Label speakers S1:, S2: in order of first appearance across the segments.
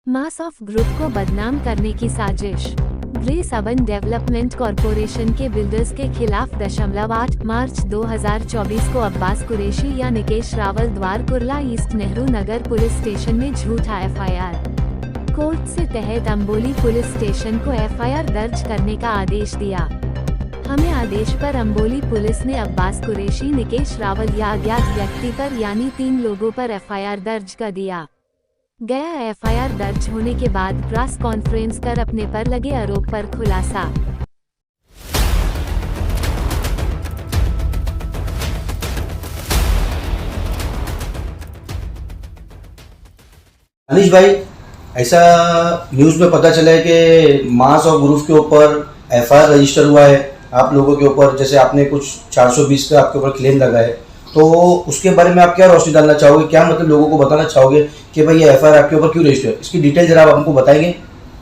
S1: Mass of group को बदनाम करने की साजिश। ग्रेस अर्बन डेवलपमेंट कॉरपोरेशन के बिल्डर्स के खिलाफ 8 मार्च 2024 को अब्बास कुरैशी या निकेश रावल द्वार Kurla east Nehru Nagar police station में झूठा एफआईआर। कोर्ट से तहत अंबोली पुलिस स्टेशन को एफआईआर दर्ज करने का आदेश दिया। हमें आदेश पर अंबोली पुलिस ने अब्बास कुरैशी, निकेश रावल या अज्ञात व्यक्ति पर यानी 3 लोगों पर एफआईआर दर्ज कर दिया गया। एफआईआर दर्ज होने के बाद प्रेस कॉन्फ्रेंस कर अपने पर लगे आरोप पर खुलासा।
S2: अनिश भाई, ऐसा न्यूज़ में पता चला है कि मास और ग्रुप के ऊपर एफआईआर रजिस्टर हुआ है आप लोगों के ऊपर। जैसे आपने कुछ 420 का आपके ऊपर क्लेम लगा है, तो उसके बारे में आप क्या रोशनी डालना चाहोगे? क्या मतलब लोगों को बताना चाहोगे कि भाई ये एफआईआर आपके ऊपर क्यों रजिस्टर है? इसकी डिटेल जरा आप हमको बताएंगे।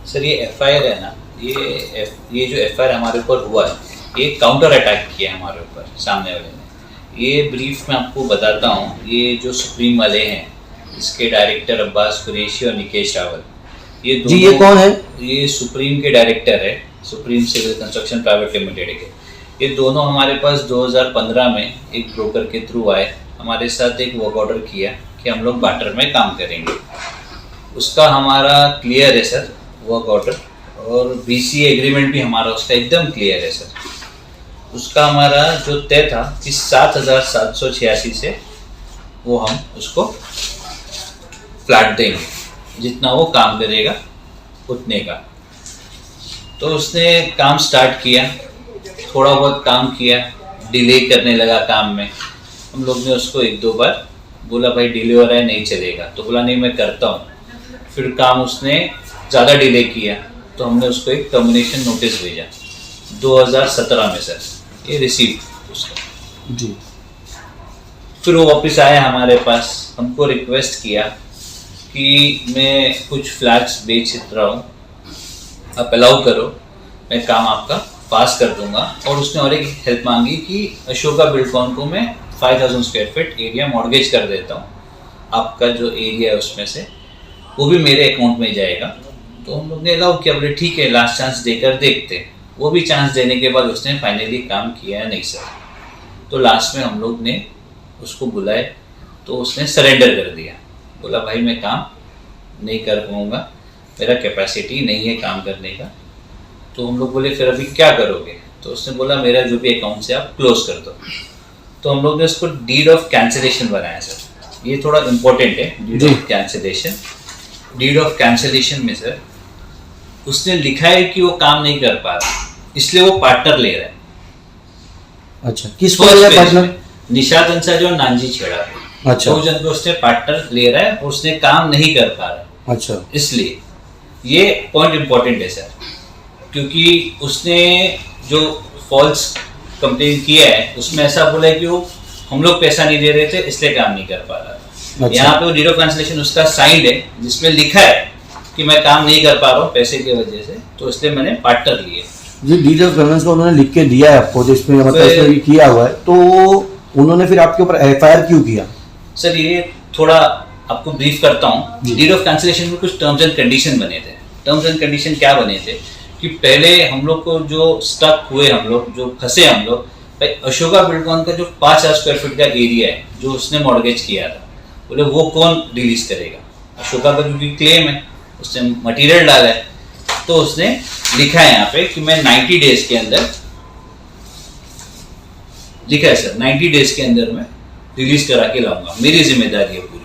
S3: सर, ये एफआईआर है ना, ये जो एफआईआर हमारे ऊपर हुआ है, ये काउंटर अटैक किया है हमारे ऊपर सामने वाले ने। ये ब्रीफ में आपको बताता हूँ। ये जो सुप्रीम वाले हैं, इसके डायरेक्टर अब्बास कुरैशी और निकेश रावल, ये दोनों,
S2: ये कौन है?
S3: ये सुप्रीम के डायरेक्टर है, Supreme Civil Construction Private Limited के। ये दोनों हमारे पास 2015 में एक ब्रोकर के थ्रू आए, हमारे साथ एक वर्क ऑर्डर किया कि हम लोग बार्टर में काम करेंगे। उसका हमारा क्लियर है सर वर्क ऑर्डर, और बीसीए एग्रीमेंट भी हमारा उसका एकदम क्लियर है सर। उसका हमारा जो तय था कि 7,786 से वो हम उसको फ्लैट देंगे, जितना वो काम करेगा उतने का। तो उसने काम स्टार्ट किया, थोड़ा बहुत काम किया, डिले करने लगा काम में। हम लोग ने उसको 1-2 बार बोला भाई डिले हो रहा है, नहीं चलेगा, तो बोला नहीं मैं करता हूँ। फिर काम उसने ज़्यादा डिले किया, तो हमने उसको एक टर्मिनेशन नोटिस भेजा 2017 में सर, ये रिसीव उसका
S2: जी।
S3: फिर वो वापस आया हमारे पास, हमको रिक्वेस्ट किया कि मैं कुछ फ्लैट्स बेच रहा हूँ, आप अलाउ करो, मैं काम आपका पास कर दूंगा। और उसने और एक हेल्प मांगी कि अशोका बिल्डकॉन को मैं 5000 स्क्वायर फीट एरिया मॉर्गेज कर देता हूँ, आपका जो एरिया है उसमें से वो भी मेरे अकाउंट में जाएगा। तो हम लोग ने अलाउ किया, बोले ठीक है लास्ट चांस देकर देखते। वो भी चांस देने के बाद उसने फाइनली काम किया है नहीं सर। तो लास्ट में हम लोग ने उसको बुलाए, तो उसने सरेंडर कर दिया, बोला भाई मैं काम नहीं कर पाऊँगा, मेरा कैपेसिटी नहीं है काम करने का। तो हम लोग बोले फिर अभी क्या करोगे? तो उसने बोला मेरा जो भी अकाउंट से आप क्लोज कर दो। तो हम लोग ने उसको डीड ऑफ कैंसिलेशन बनाया सर, ये थोड़ा इम्पोर्टेंट है। Deed of cancellation, deed of cancellation में सर उसने लिखा है कि वो काम नहीं कर पा रहा, इसलिए वो पार्टनर ले रहा है।
S2: अच्छा, किसको ले रहा है पार्टनर?
S3: निशाद अंसारी और नानजी छेड़ा।
S2: अच्छा,
S3: 2 जन को उसने पार्टनर ले रहा है और उसने काम नहीं कर पा रहा है।
S2: अच्छा,
S3: इसलिए ये पॉइंट इम्पोर्टेंट है सर, क्योंकि उसने जो फॉल्स कंप्लेन किया है उसमें ऐसा बोला है कि वो हम लोग पैसा नहीं दे रहे थे इसलिए काम नहीं कर पा रहा था।
S2: अच्छा।
S3: यहाँ पे वो डीड ऑफ कैंसिलेशन उसका साइंड है, जिसमें लिखा है कि मैं काम नहीं कर पा रहा हूँ पैसे की वजह से, तो इसलिए मैंने पार्टनर लिए।
S2: जी, डीड ऑफ कन्वेंस को उन्होंने लिख के दिया है आपको, जिसमें मतलब इसमें भी किया हुआ है, तो उन्होंने फिर आपके ऊपर एफआईआर क्यों किया?
S3: सर ये थोड़ा आपको ब्रीफ करता हूँ। डीड ऑफ कैंसिलेशन में कुछ टर्म्स एंड कंडीशन बने थे। टर्म्स एंड कंडीशन क्या बने थे कि पहले हम लोग को जो स्टक हुए, हम लोग जो फंसे, हम लोग भाई अशोका बिल्डकॉन का जो 5000 स्क्वायर फीट का एरिया है जो उसने मॉर्गेज किया था, बोले वो कौन रिलीज करेगा? अशोका का क्योंकि क्लेम है, उसने मटेरियल डाला है, तो उसने लिखा है यहाँ पे कि मैं 90 डेज के अंदर, लिखा है सर 90 डेज के अंदर मैं रिलीज करा के लाऊंगा, मेरी जिम्मेदारी है पूरी,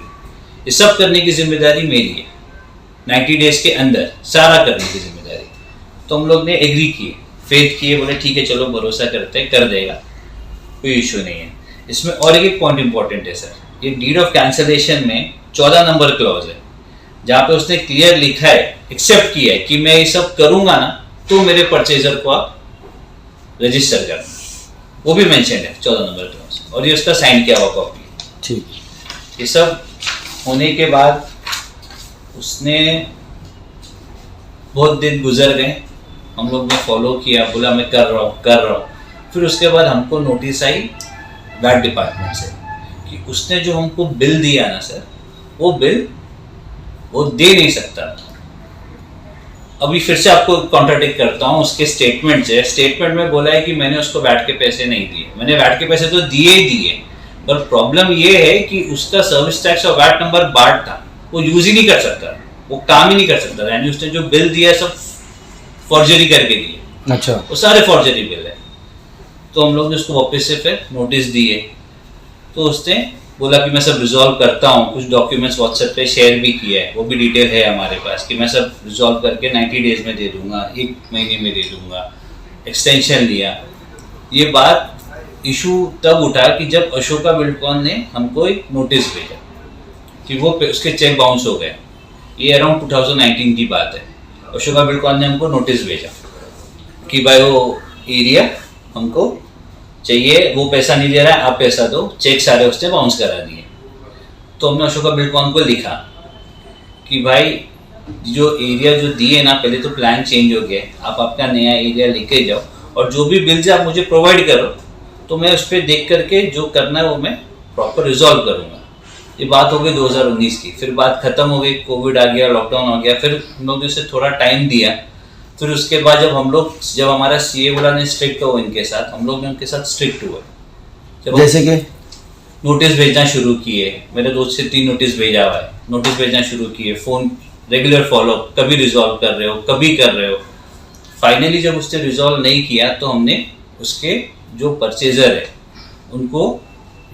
S3: ये सब करने की जिम्मेदारी मेरी है, 90 डेज के अंदर सारा करने की जिम्मेदारी। तो हम लोग ने एग्री किए, फेथ किए, बोले ठीक है चलो भरोसा करते हैं, कर देगा, कोई इशू नहीं है। इसमें और एक पॉइंट इंपॉर्टेंट है सर, ये डीड ऑफ कैंसिलेशन में 14 नंबर क्लॉज है, जहाँ पे उसने क्लियर लिखा है, एक्सेप्ट किया है कि मैं ये सब करूंगा ना तो मेरे परचेजर को आप रजिस्टर करना, वो भी मेंशन है 14 नंबर क्लॉज, और ये उसका साइन किया हुआ कॉपी।
S2: ठीक।
S3: ये सब होने के बाद उसने बहुत दिन गुजर गए, हम लोग ने फॉलो किया, बोला मैं कर रहा हूँ। फिर उसके बाद हमको नोटिस आई वैट डिपार्टमेंट से कि उसने जो हमको बिल दिया ना सर, वो बिल वो दे नहीं सकता, अभी फिर से आपको कॉन्ट्राडिक्ट करता हूँ उसके स्टेटमेंट से। स्टेटमेंट में बोला है कि मैंने उसको वैट के पैसे नहीं दिए। मैंने वैट के पैसे तो दिए ही दिए, पर प्रॉब्लम ये है कि उसका सर्विस टैक्स और वैट नंबर बार्ट था, वो यूज ही नहीं कर सकता, वो काम ही नहीं कर सकता, यानी उसने जो बिल दिया सब फॉर्जरी करके दिए।
S2: अच्छा,
S3: वो सारे फॉर्जरी बिल है। तो हम लोग ने उसको वापस से फिर नोटिस दिए, तो उसने बोला कि मैं सब रिजॉल्व करता हूँ। कुछ डॉक्यूमेंट्स व्हाट्सएप पे शेयर भी किया है, वो भी डिटेल है हमारे पास कि मैं सब रिजॉल्व करके 90 डेज में दे दूंगा, 1 महीने में दे दूंगा। एक्सटेंशन लिया। ये बात इशू तब उठा कि जब अशोका बिल्डकॉन ने हमको एक नोटिस भेजा कि वो उसके चेक बाउंस हो गए। ये अराउंड 2019 की बात है। अशोका बिल्डकॉन ने हमको नोटिस भेजा कि भाई वो एरिया हमको चाहिए, वो पैसा नहीं दे रहा है, आप पैसा दो। चेक सारे उसने बाउंस करा दिए। तो हमने अशोका बिल्डकॉन को लिखा कि भाई जो एरिया जो दिए ना, पहले तो प्लान चेंज हो गया, आप आपका नया एरिया लेके जाओ और जो भी बिल्स आप मुझे प्रोवाइड करो तो मैं उस पर देख करके जो करना है वो मैं प्रॉपर रिजॉल्व करूँगा। ये बात हो गई 2019 की। फिर बात खत्म हो गई, कोविड आ गया, लॉकडाउन हो गया। फिर हम लोग ने उसे थोड़ा टाइम दिया। फिर उसके बाद जब हमारा सीए वाला ने स्ट्रिक्ट हुआ इनके साथ, हम लोग ने उनके साथ स्ट्रिक्ट हुए।
S2: जैसे कि
S3: नोटिस भेजना शुरू किए, मेरे 2 से 3 नोटिस भेजा हुआ है, नोटिस भेजना शुरू किए, फोन रेगुलर फॉलो, कभी रिजॉल्व कर रहे हो, कभी कर रहे हो। फाइनली जब उसने रिजॉल्व नहीं किया तो हमने उसके जो परचेजर है उनको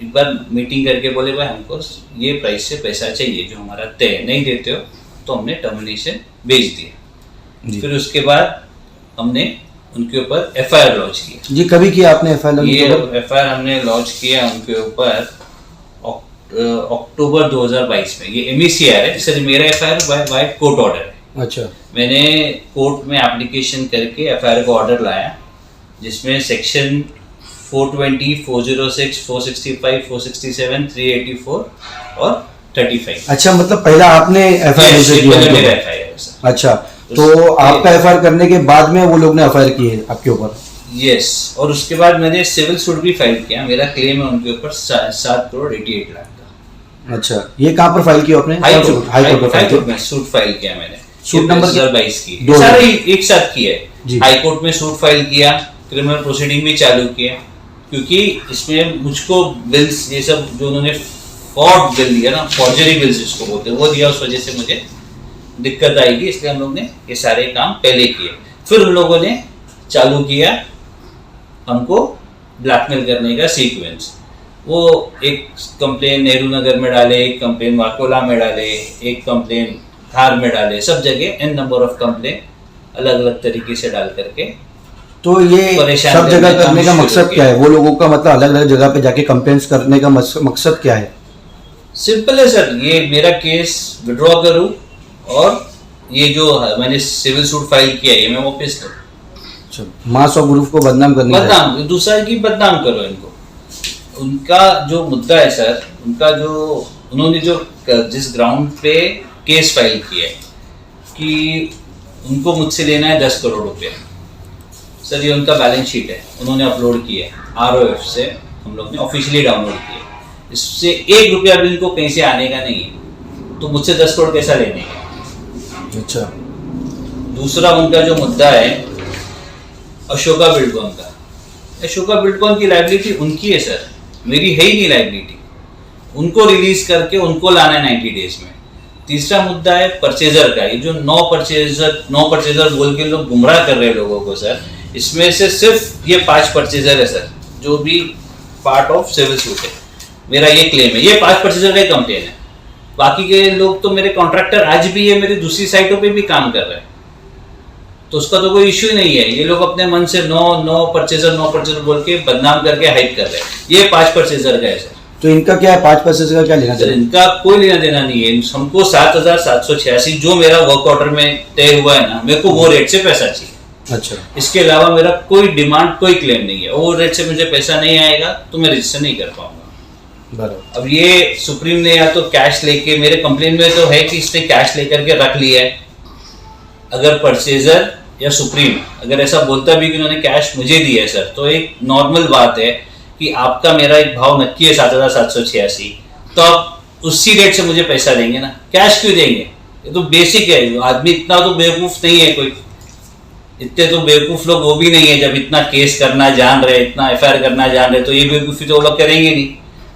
S3: एक बार मीटिंग करके बोले भाई हमको ये प्राइस से पैसा चाहिए जो हमारा तय, नहीं देते हो तो हमने टर्मिनेशन भेज दिया। फिर उसके बाद हमने उनके ऊपर एफआईआर लॉन्च किया।
S2: जी, कभी किया आपने एफआईआर?
S3: ये एफआईआर हमने लॉन्च किया उनके ऊपर अक्टूबर 2022 में। ये एमईसीआर है, सर मेरा एफआईआर बाय कोर्ट ऑर्डर है।
S2: अच्छा,
S3: मैंने कोर्ट में एप्लीकेशन करके एफआईआर का ऑर्डर लाया जिसमें सेक्शन 420, 406, 465, 467, 384 और 35।
S2: अच्छा, मतलब पहला आपने एफआईआर किया? अच्छा, तो आपका एफआईआर करने के बाद में वो लोग ने एफआईआर की है आपके ऊपर?
S3: यस, और उसके बाद मैंने सिविल सूट भी फाइल किया। मेरा क्लेम है उनके ऊपर 7 करोड़ 88 लाख का।
S2: अच्छा, ये कहाँ पर फाइल किया आपने?
S3: हाई कोर्ट में सूट फाइल किया मैंने।
S2: सूट नंबर
S3: 2022 की, सारे एक साथ किया है। हाई कोर्ट में सूट फाइल किया, क्रिमिनल प्रोसीडिंग भी चालू किया, क्योंकि इसमें मुझको बिल्स ये सब जो उन्होंने फ्रॉड बिल दिया ना, फॉर्जरी बिल्स जिसको बोलते हैं, वो दिया, उस वजह से मुझे दिक्कत आएगी, इसलिए हम लोग ने ये सारे काम पहले किए। फिर उन लोगों ने चालू किया हमको ब्लैकमेल करने का सीक्वेंस। वो एक कंप्लेन नेहरू नगर में डाले, एक कंप्लेन वाकोला में डाले, एक कंप्लेन धार में डाले, सब जगह n नंबर ऑफ कंप्लेन अलग अलग तरीके से डाल करके।
S2: तो ये सब जगह करने का मकसद क्या है? वो लोगों का मतलब अलग अलग जगह पे जाके कंप्लेंट्स करने का मकसद क्या है?
S3: सिंपल है सर, ये मेरा केस विड्रॉ करूं और ये जो मैंने सिविल सूट फाइल किया है ये मैं वापस लूं।
S2: मास और ग्रुप को बदनाम करने,
S3: दूसरा की बदनाम करो इनको। उनका जो मुद्दा है सर, उनका जो उन्होंने जो जिस ग्राउंड पे केस फाइल किया है कि उनको मुझसे लेना है 10 करोड़ रुपए। सर ये उनका बैलेंस शीट है, उन्होंने अपलोड किया है ROF से, हम लोग ने ऑफिशियली डाउनलोड किया है। इससे 1 रुपया भी इनको कहीं से आने का नहीं है, तो मुझसे 10 करोड़ कैसा लेने का?
S2: अच्छा,
S3: दूसरा उनका जो मुद्दा है अशोका बिल्डकॉन का, अशोका बिल्डकॉन की लायबिलिटी उनकी है सर, मेरी है ही नहीं लायबिलिटी। उनको रिलीज करके उनको लाना है 90 डेज में। तीसरा मुद्दा है परचेजर का, ये जो 9 परचेजर बोल के लोग गुमराह कर रहे हैं लोगों को सर, इसमें से सिर्फ ये 5 परचेजर है सर जो भी पार्ट ऑफ सिविल सूट है। मेरा ये क्लेम है, ये 5 परचेजर का कंप्लेन है। बाकी के लोग तो मेरे कॉन्ट्रैक्टर आज भी है, मेरी दूसरी साइटों पे भी काम कर रहे हैं, तो उसका तो कोई इश्यू नहीं है। ये लोग अपने मन से 9 परचेजर बोल के बदनाम करके हाइड कर रहे हैं। ये 5 परचेजर का है सर।
S2: तो इनका क्या है? 5 परचेजर का क्या लेना
S3: सर? इनका कोई लेना देना नहीं है। हमको 7,786 जो मेरा वर्क ऑर्डर में तय हुआ है ना, मेरे को वो रेट से पैसा चाहिए।
S2: अच्छा,
S3: इसके अलावा मेरा कोई डिमांड, कोई क्लेम नहीं है। वो रेट से मुझे पैसा नहीं आएगा तो मैं रजिस्टर नहीं कर पाऊंगा।
S2: बराबर।
S3: अब ये सुप्रीम ने या तो कैश लेके, मेरे कंप्लेन में तो है कि इसने कैश लेकर के रख लिया है। अगर परचेजर या सुप्रीम अगर ऐसा बोलता भी कि उन्होंने कैश मुझे दिया है सर, तो एक नॉर्मल बात है कि आपका मेरा एक भाव नक्की है 7,786, तो आप उसी रेट से मुझे पैसा देंगे ना, कैश क्यों देंगे? ये तो बेसिक है। आदमी इतना तो बेवकूफ नहीं है कोई। इतने तो बेवकूफ लोग वो भी नहीं है, जब इतना केस करना जान रहे, इतना एफआईआर करना जान रहे, तो ये बेवकूफ़ी तो वो लोग करेंगे नहीं।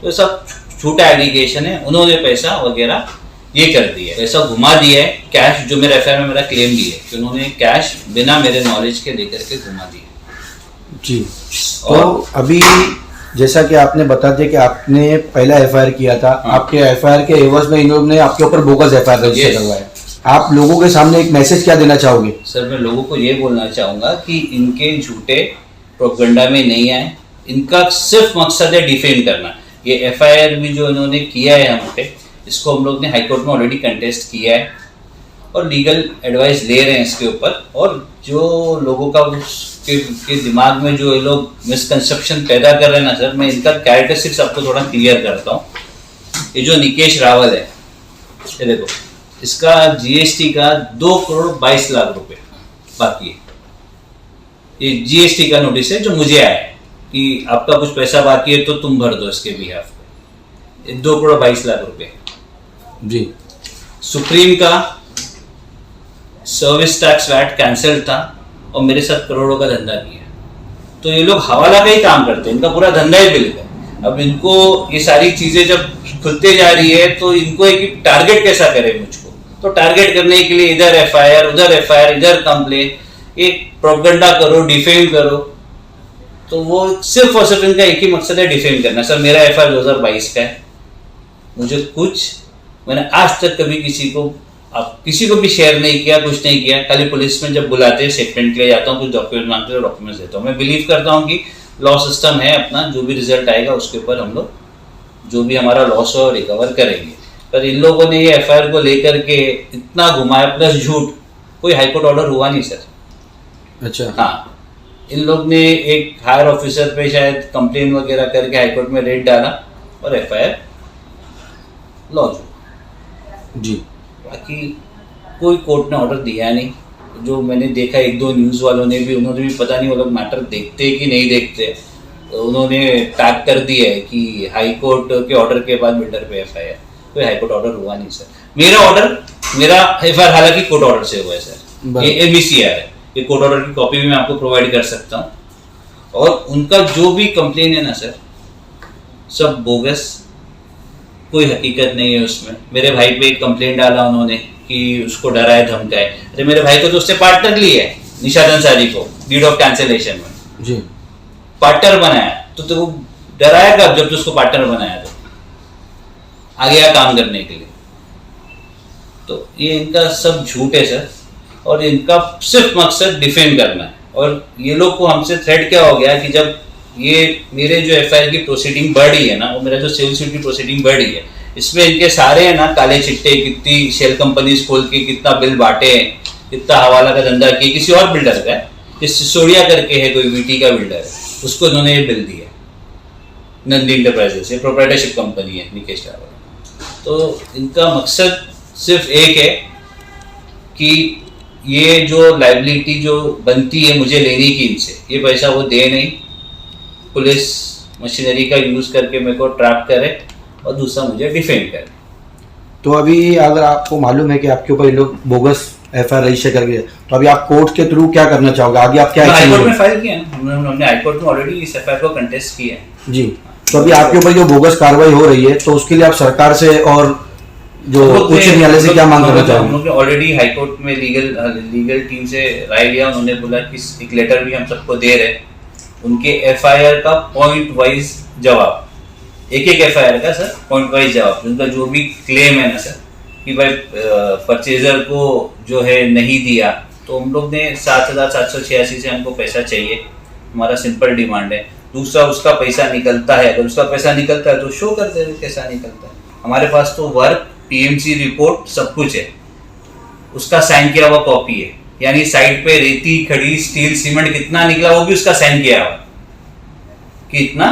S3: तो सब झूठा एलिगेशन है। उन्होंने पैसा वगैरह ये कर दिया, पैसा घुमा दिया है। कैश जो मेरे एफआईआर में मेरा क्लेम भी है कि उन्होंने कैश बिना मेरे नॉलेज के लेकर के घुमा दिया।
S2: जी, तो अभी जैसा कि आपने बता दिया कि आपने पहला एफआईआर किया था, आपके एफआईआर के एवज में इन लोगों ने आपके ऊपर बोगस एफआईआर रजिस्टर करवाया। आप लोगों के सामने एक मैसेज क्या देना चाहोगे?
S3: सर, मैं लोगों को ये बोलना चाहूँगा कि इनके झूठे प्रोपेगेंडा में नहीं आए। इनका सिर्फ मकसद है डिफेम करना। ये एफआईआर भी जो इन्होंने किया है हम पे, इसको हम लोग ने हाई कोर्ट में ऑलरेडी कंटेस्ट किया है और लीगल एडवाइस ले रहे हैं इसके ऊपर। और जो लोगों का के दिमाग में जो ये लोग मिसकंसेप्शन पैदा कर रहे हैं ना सर, मैं इनका कैरेक्टरिस्टिक्स आपको थोड़ा क्लियर करता हूँ। ये जो निकेश रावल है, ये देखो, इसका जीएसटी का 2,22,00,000 रुपए बाकी है। ये जीएसटी का नोटिस है जो मुझे आया है कि आपका कुछ पैसा बाकी है तो तुम भर दो इसके बिहाफ पे। 2,22,00,000 रुपए।
S2: जी।
S3: सुप्रीम का सर्विस टैक्स वैट कैंसिल था और मेरे साथ करोड़ों का धंधा किया। तो ये लोग हवाला का ही काम करते हैं, इनका पूरा धंधा ही बिल है। अब इनको ये सारी चीजें जब खुलते जा रही है तो इनको एक टारगेट कैसा करे मुझको। तो टारगेट करने के लिए इधर एफआईआर, उधर एफआईआर, इधर कंप्लेन, एक प्रोपेगेंडा करो, डिफेम करो। तो वो सिर्फ और सिर्फ इनका एक ही मकसद है, डिफेम करना। सर, मेरा एफआईआर 2022 का है। मुझे मैंने आज तक कभी किसी को भी शेयर नहीं किया, कुछ नहीं किया। खाली पुलिस में जब बुलाते हैं स्टेटमेंट के लिए जाता हूँ, कुछ डॉक्यूमेंट मांगते हैं, डॉक्यूमेंट्स देता हूँ। मैं बिलीव करता हूँ कि लॉ सिस्टम है अपना, जो भी रिजल्ट आएगा उसके ऊपर हम लोग जो भी हमारा लॉस हो रिकवर करेंगे। पर इन लोगों ने ये एफआईआर को लेकर के इतना घुमाया, प्लस झूठ। कोई हाईकोर्ट ऑर्डर हुआ नहीं सर।
S2: अच्छा।
S3: हाँ, इन लोग ने एक हायर ऑफिसर पे शायद कंप्लेन वगैरह करके हाईकोर्ट में रेड डाला और एफआईआर लॉन्च हुआ।
S2: जी।
S3: बाकी कोई कोर्ट ने ऑर्डर दिया नहीं। जो मैंने देखा, एक दो न्यूज़ वालों ने भी, उन्होंने भी पता नहीं वो लोग मैटर देखते कि नहीं देखते, तो उन्होंने टैग कर दिया है कि हाई कोर्ट के ऑर्डर के बाद बिल्डर पे एफआईआर। कोई हाई कोर्ट ऑर्डर हुआ नहीं सर। मेरा एफआईआर हालांकि कोर्ट ऑर्डर से हुआ है सर। ये एमईसीआर है, ये कोर्ट ऑर्डर की कॉपी भी मैं आपको प्रोवाइड कर सकता हूँ। और उनका जो भी कंप्लेन है ना सर, सब बोगस, कोई हकीकत नहीं है उसमें। मेरे भाई पे एक कंप्लेंट डाला उन्होंने कि उसको डराए धमकाए। अरे मेरे भाई को तो उससे पार्टनर लिया है, निशाद अंसारी को, डीड ऑफ कैंसिलेशन में
S2: जी
S3: पार्टनर बनाया। तो वो डराया कब? जब तो उसको पार्टनर बनाया तो आ गया काम करने के लिए। तो ये इनका सब झूठ है सर, और इनका सिर्फ मकसद डिफेम करना है। और ये लोग को हमसे थ्रेट क्या हो गया कि जब ये मेरे जो एफआईआर की प्रोसीडिंग बढ़ रही है ना, वो मेरा जो सिविल सूट की प्रोसीडिंग बढ़ रही है, इसमें इनके सारे है ना काले चिट्टे, कितनी शेल कंपनीज खोल के कितना बिल बांटे, कितना हवाला का धंधा किया किसी और बिल्डर का है, सिसोड़िया करके है कोई वीटी का बिल्डर है, उसको इन्होंने ये बिल दिया। नंदी इंटरप्राइजेस, ये प्रोप्राइटरशिप कंपनी है निकेश रावल। तो इनका मकसद सिर्फ एक है कि ये जो लाइबिलिटी जो बनती है मुझे लेनी की इनसे, ये पैसा वो दे नहीं, पुलिस मशीनरी का यूज करके मेरे को ट्रैप करे और दूसरा मुझे डिफेंड करे।
S2: तो अभी अगर आपको मालूम है कि आपके ऊपर ये लोग बोगस एफआईआर रजिस्टर करके, तो अभी आप कोर्ट के थ्रू क्या करना चाहोगे? आगे आप क्या
S3: हाई कोर्ट में फाइल किया है, हमने हाई कोर्ट में ऑलरेडी इस एफआईआर को कंटेस्ट किया है।
S2: जी। तो अभी आपके ऊपर जो बोगस कार्रवाई हो रही है, तो उसके लिए आप सरकार से और जो उच्च न्यायालय से क्या मांग करना चाहोगे?
S3: हम लोग ने ऑलरेडी हाई कोर्ट में लीगल टीम से राय लिया। उन्होंने बोला कि एक लेटर भी हम सबको दे रहे, उनके एफआईआर का पॉइंट वाइज जवाब, एक एफआईआर का सर पॉइंट वाइज जवाब, उनका जो भी क्लेम है ना सर कि भाई परचेजर को जो है नहीं दिया, तो हम लोग ने 7,786 से हमको पैसा चाहिए, हमारा सिंपल डिमांड है। दूसरा उसका पैसा निकलता है, अगर उसका पैसा निकलता है तो शो कर दे कैसा निकलता है। हमारे पास तो वर्क, टीएमसी रिपोर्ट सब कुछ है, उसका साइन किया हुआ कॉपी है, यानी साइड पे रेती, खड़ी, स्टील, सीमेंट कितना निकला वो भी उसका साइन किया हुआ कि इतना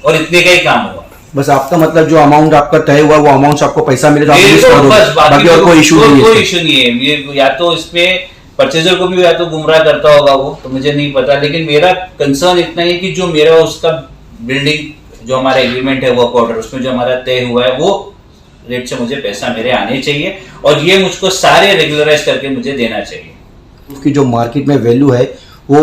S3: और इतने का ही काम हुआ।
S2: बस आपका मतलब जो अमाउंट आपका तय हुआ वो अमाउंट आपको पैसा मिले तो
S3: बस,
S2: बाकी और कोई इशू नहीं है।
S3: कोई इशू नहीं है। ये या तो इसमें परचेजर को भी या तो गुमराह करता होगा वो, तो मुझे नहीं पता, लेकिन मेरा कंसर्न इतना है कि जो मेरा उसका बिल्डिंग जो हमारा एग्रीमेंट है वर्क ऑर्डर, उसमें जो हमारा तय हुआ है वो रेट से मुझे पैसा मेरे आने चाहिए और ये मुझको सारे रेगुलराइज करके मुझे देना चाहिए।
S2: की जो मार्केट में वैल्यू है वो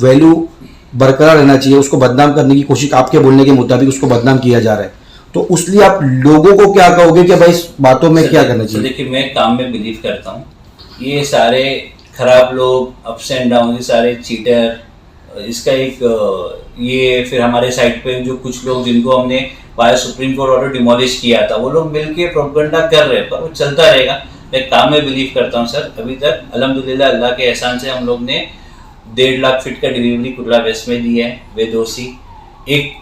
S2: वैल्यू बरकरार रहना चाहिए, उसको बदनाम करने की कोशिश आपके बोलने के मुताबिक उसको बदनाम किया जा रहा है, तो उसलिए आप लोगों को क्या कहोगे कि भाई इस बातों में क्या करना चाहिए?
S3: देखिए, मैं काम में बिलीव करता हूँ। ये सारे खराब लोग, अप्स एंड डाउन, ये सारे चीटर, इसका एक ये फिर हमारे साइड पे जो कुछ लोग जिनको हमने via supreme court order demolish किया था, वो लोग मिलके प्रोपेगेंडा कर रहे हैं, पर वो चलता रहेगा। मैं काम में बिलीव करता हूँ सर। अभी तक अल्हम्दुलिल्लाह अल्लाह के एहसान से हम लोग ने 1.5 लाख फीट का डिलीवरी कुर्ला वेस्ट में दी है बेदोसी। एक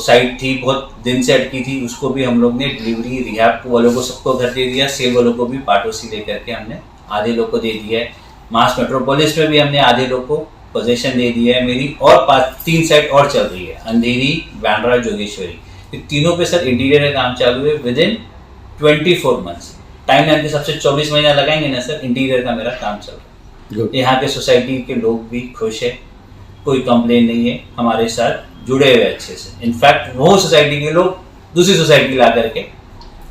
S3: साइट थी बहुत दिन से अटकी थी, उसको भी हम लोग ने डिलीवरी रिहाब वालों को सबको घर दे दिया, सेल वालों को भी पार्टों से लेकर के हमने आधे लोग को दे दिया है। मास मेट्रोपोलिस में भी हमने आधे लोग को पोजीशन दे दिया है मेरी, और 3 साइट और चल रही है, अंधेरी, बांद्रा, जोगेश्वरी। ये तीनों पे सर इंटीरियर का काम चालू है with in 24 months. Time line के सबसे 24 महीना लगाएंगे ना सर, इंटीरियर का मेरा काम चल रहा है। यहाँ के सोसाइटी के लोग भी खुश है, कोई कंप्लेन नहीं है, हमारे साथ जुड़े हुए अच्छे से। इनफैक्ट वो सोसाइटी के लोग दूसरी सोसाइटी ला करके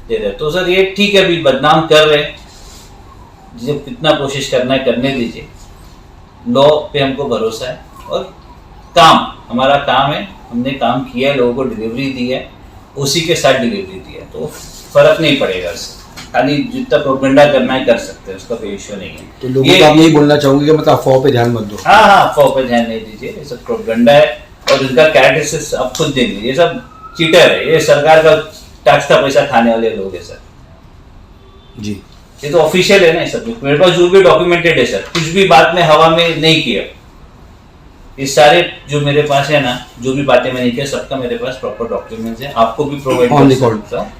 S3: दे रहे। तो सर ये ठीक है, अभी बदनाम कर रहे हैं, जब कितना कोशिश करना है करने दीजिए। लॉ पे हमको भरोसा है और काम हमारा काम है, हमने काम किया है, लोगों को डिलीवरी दी है, उसी के साथ डिलीवरी दी है, तो फर्क नहीं पड़ेगा इससे। खाली जितना प्रोपेगेंडा करना है कर सकते हैं, उसका कोई इश्यू नहीं है।
S2: तो लोगों को आप यही बोलना चाहोगे कि मतलब अफवाह पे ध्यान मत दो?
S3: हाँ, अफवाह पे ध्यान नहीं दीजिए, ये सब प्रोपेगेंडा है और इनका कैरेक्टरिस्टिक्स आप खुद देंगे। ये सब चीटर है, ये सरकार का टैक्स का पैसा खाने वाले लोग है सर
S2: जी।
S3: ये तो ऑफिशियल है ना, सब मेरे पास जो भी डॉक्यूमेंटेड है सर, कुछ भी बात में हवा में नहीं किया। ये सारे जो मेरे पास है ना, जो भी बातें मैंने किया, सबका मेरे पास प्रॉपर डॉक्यूमेंट्स है, आपको भी प्रोवाइड कर सकता हूँ।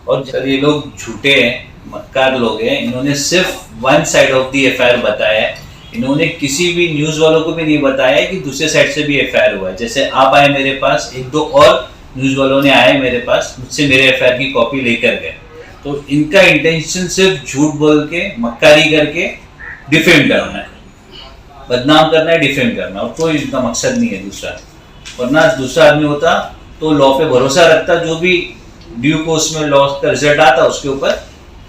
S3: और सर ये लोग झूठे हैं, मक्कार लोग हैं, इन्होंने सिर्फ one side of the FIR बताया है। इन्होंने किसी भी न्यूज वालों को भी नहीं बताया कि दूसरे साइड से भी एफआईआर हुआ है। जैसे आप आए मेरे पास, 1-2 और न्यूज वालों ने आए मेरे पास, मुझसे मेरे एफआईआर की कॉपी लेकर गए। तो इनका इंटेंशन सिर्फ झूठ बोल के, मक्कारी करके डिफेम करना है, बदनाम करना है, डिफेम करना, और कोई इनका मकसद नहीं है दूसरा। वरना दूसरा आदमी होता तो लॉ पे भरोसा रखता, जो भी ड्यू कोर्स में लॉ का रिजल्ट आता उसके ऊपर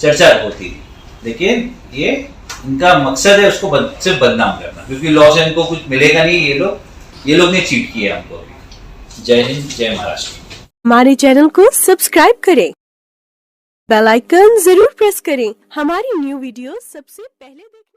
S3: चर्चा होती। लेकिन ये इनका मकसद है उसको सिर्फ बदनाम करना, क्योंकि लॉ से इनको कुछ मिलेगा नहीं। ये लोग ने चीट किया हमको। जय हिंद, जय महाराष्ट्र।
S4: हमारे चैनल को सब्सक्राइब करें, बेल आइकन जरूर प्रेस करें, हमारी न्यू वीडियो सबसे पहले देखें।